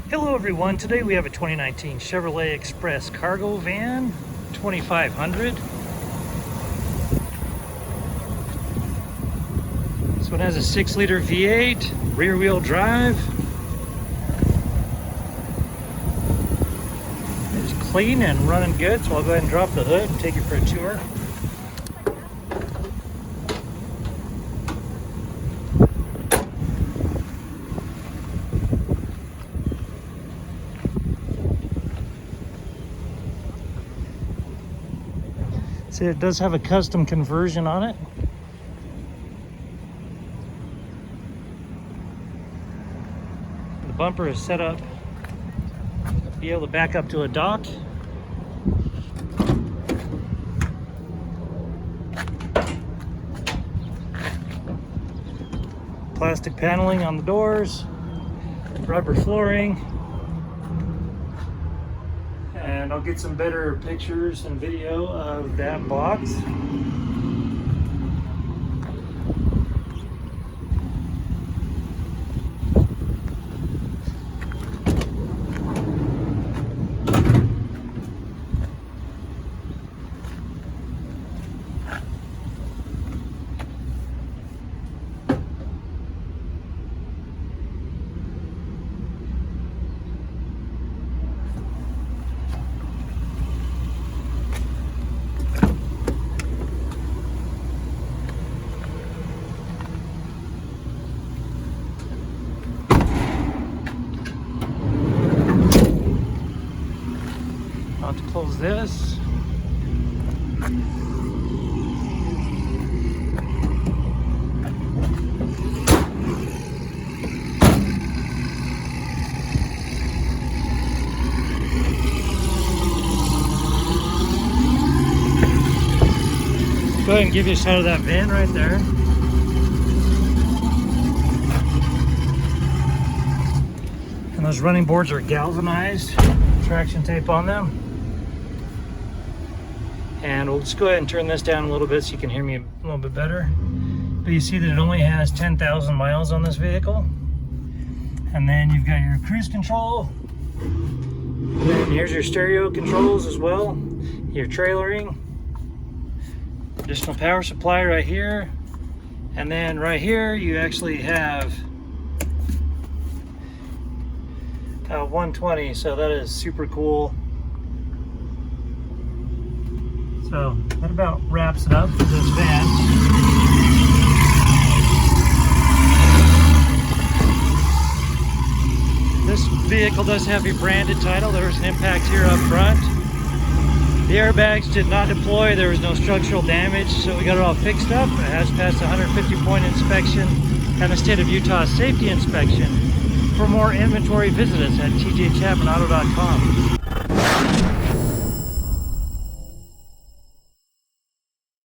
Hello everyone, today we have a 2019 Chevrolet Express cargo van 2500. This one has a 6-liter V8, rear wheel drive. It's clean and running good, so I'll go ahead and drop the hood and take you for a tour. See, it does have a custom conversion on it. The bumper is set up to be able to back up to a dock. Plastic paneling on the doors, rubber flooring. And I'll get some better pictures and video of that box. I'll have to close this. Go ahead and give you a shot of that van right there. And those running boards are galvanized, traction tape on them. And we'll just go ahead and turn this down a little bit so you can hear me a little bit better. But you see that it only has 10,000 miles on this vehicle. And then you've got your cruise control. And then here's your stereo controls as well. Your trailering. Additional power supply right here. And then right here you actually have 120, so that is super cool. So that about wraps it up for this van. This vehicle does have a branded title. There's an impact here up front. The airbags did not deploy. There was no structural damage, so we got it all fixed up. It has passed a 150-point inspection and the state of Utah safety inspection. For more inventory, visit us at tjchapmanauto.com.